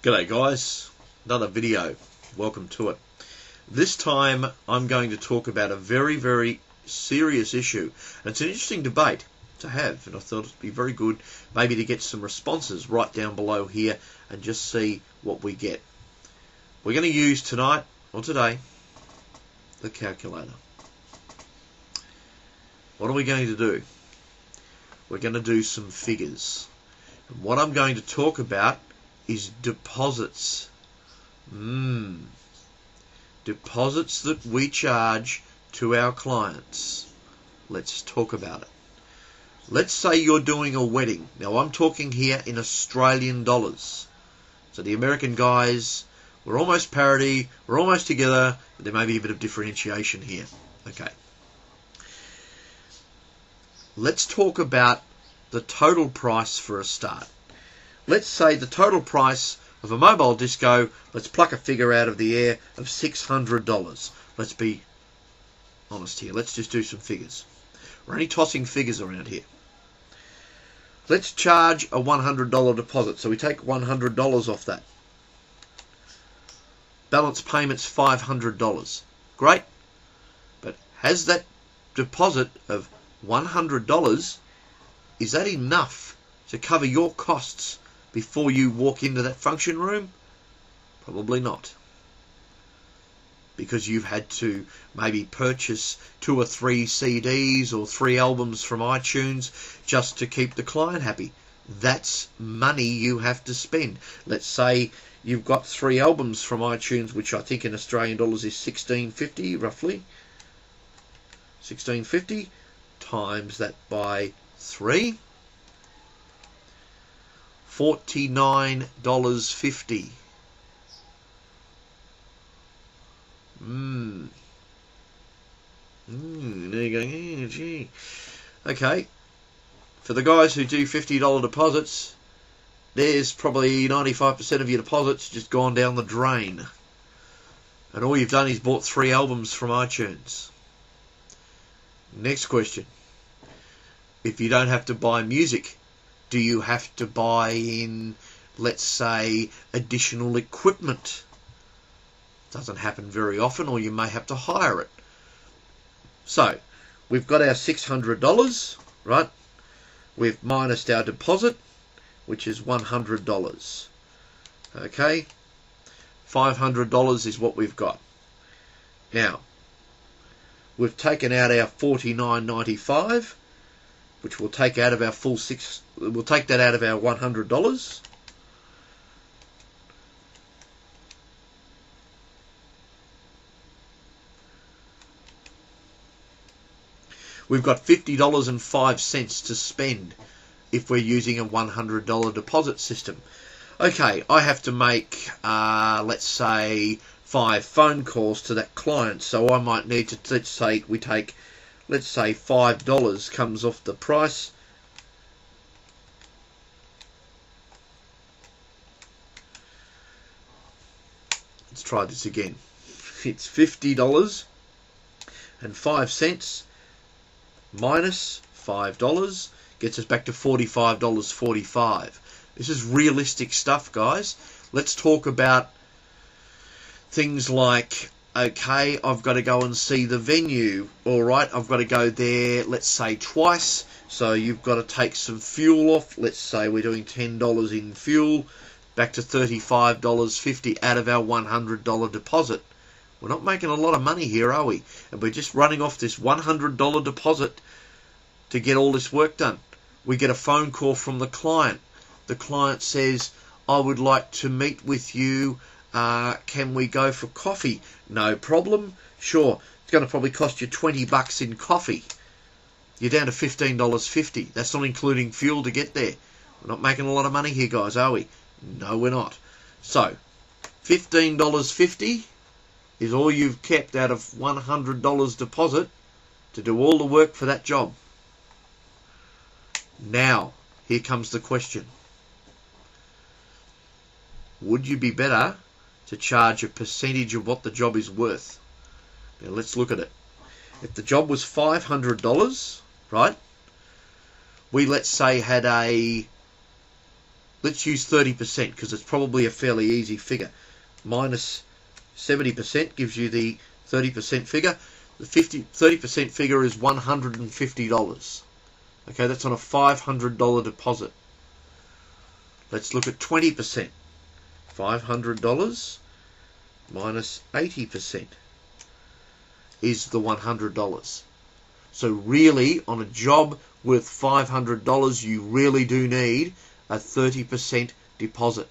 G'day guys, another video, welcome to it. This time I'm going to talk about a very serious issue. And it's an interesting debate to have, and I thought it'd be very good maybe to get some responses right down below here and just see what we get. We're going to use tonight, or today, the calculator. What are we going to do? We're going to do some figures. And what I'm going to talk about is deposits. Deposits that we charge to our clients. Let's talk about it. Let's say you're doing a wedding. Now I'm talking here in Australian dollars. So the American guys, we're almost parity, we're almost together, but there may be a bit of differentiation here. Okay. Let's talk about the total price for a start. Let's say the total price of a mobile disco, let's pluck a figure out of the air, of $600. Let's be honest here. Let's just do some figures. We're only tossing figures around here. Let's charge a $100 deposit. So we take $100 off that. Balance payments $500. Great. But has that deposit of $100, is that enough to cover your costs before you walk into that function room? Probably not. Because you've had to maybe purchase 2 or 3 CDs or 3 albums from iTunes just to keep the client happy. That's money you have to spend. Let's say you've got 3 albums from iTunes, which I think in Australian dollars is $16.50 roughly. $16.50 times that by 3. $49.50. There you go. Gee. Okay. For the guys who do $50 deposits, there's probably 95% of your deposits just gone down the drain. And all you've done is bought 3 albums from iTunes. Next question. If you don't have to buy music, do you have to buy in, let's say, additional equipment? Doesn't happen very often, or you may have to hire it. So, we've got our $600, right? We've minused our deposit, which is $100. Okay? $500 is what we've got. Now, we've taken out our $49.95, which we'll take out of our we'll take that out of our $100. We've got $50.05 to spend if we're using a $100 deposit system. Okay, I have to make, let's say, 5 phone calls to that client, so I might need to, let's say $5 comes off the price. Let's try this again. It's $50.05 minus $5 gets us back to $45.45. This is realistic stuff, guys. Let's talk about things like, okay, I've got to go and see the venue. All right, I've got to go there, let's say, twice. So you've got to take some fuel off. Let's say we're doing $10 in fuel. Back to $35.50 out of our $100 deposit. We're not making a lot of money here, are we? And we're just running off this $100 deposit to get all this work done. We get a phone call from the client. The client says, I would like to meet with you. Can we go for coffee? No problem. Sure. It's going to probably cost you $20 in coffee. You're down to $15.50. That's not including fuel to get there. We're not making a lot of money here, guys, are we? No, we're not. So, $15.50 is all you've kept out of $100 deposit to do all the work for that job. Now, here comes the question. Would you be better to charge a percentage of what the job is worth? Now let's look at it. If the job was $500, right? We, let's say, had a let's use 30% because it's probably a fairly easy figure. Minus 70% gives you the 30% figure. The 30% figure is $150. Okay, that's on a $500 deposit. Let's look at 20%. $500 minus 80% is the $100. So really, on a job worth $500, you really do need a 30% deposit.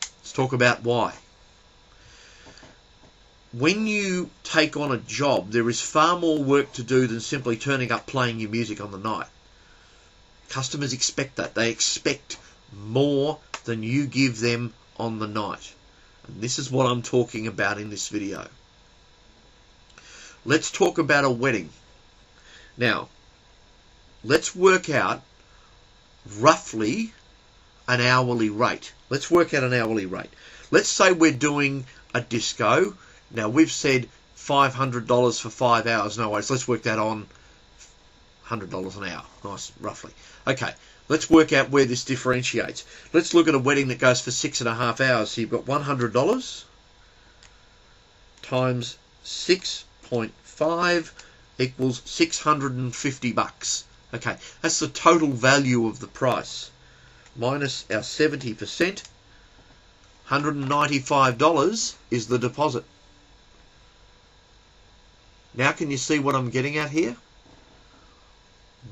Let's talk about why. When you take on a job, there is far more work to do than simply turning up playing your music on the night. Customers expect that. They expect more than you give them on the night. And this is what I'm talking about in this video. Let's talk about a wedding. Now, let's work out roughly an hourly rate. Let's work out an hourly rate. Let's say we're doing a disco. Now, we've said $500 for 5 hours. No worries. Let's work that on $100 an hour. Nice, roughly. Okay, let's work out where this differentiates. Let's look at a wedding that goes for 6.5 hours. So you've got $100 times 6.5 equals $650. Okay, that's the total value of the price. Minus our 70%, $195 is the deposit. Now can you see what I'm getting at here?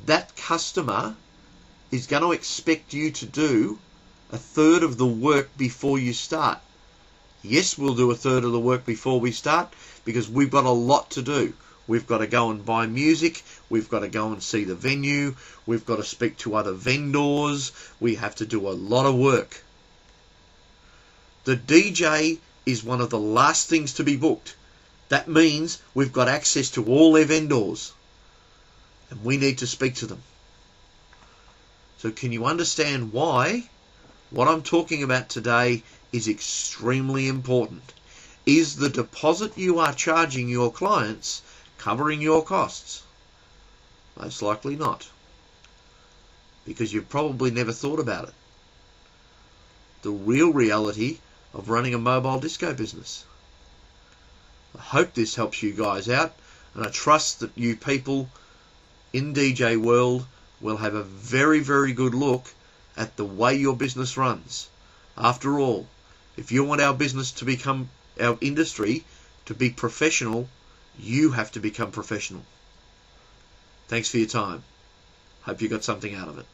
That customer is going to expect you to do a third of the work before you start. Yes, we'll do a third of the work before we start because we've got a lot to do. We've got to go and buy music. We've got to go and see the venue. We've got to speak to other vendors. We have to do a lot of work. The DJ is one of the last things to be booked. That means we've got access to all their vendors. And we need to speak to them. So can you understand why what I'm talking about today is extremely important? Is the deposit you are charging your clients covering your costs? Most likely not. Because you've probably never thought about it. The real reality of running a mobile disco business. I hope this helps you guys out, and I trust that you people in DJ world will have a very, very good look at the way your business runs. After all, if you want our business to become, our industry to be professional, you have to become professional. Thanks for your time. Hope you got something out of it.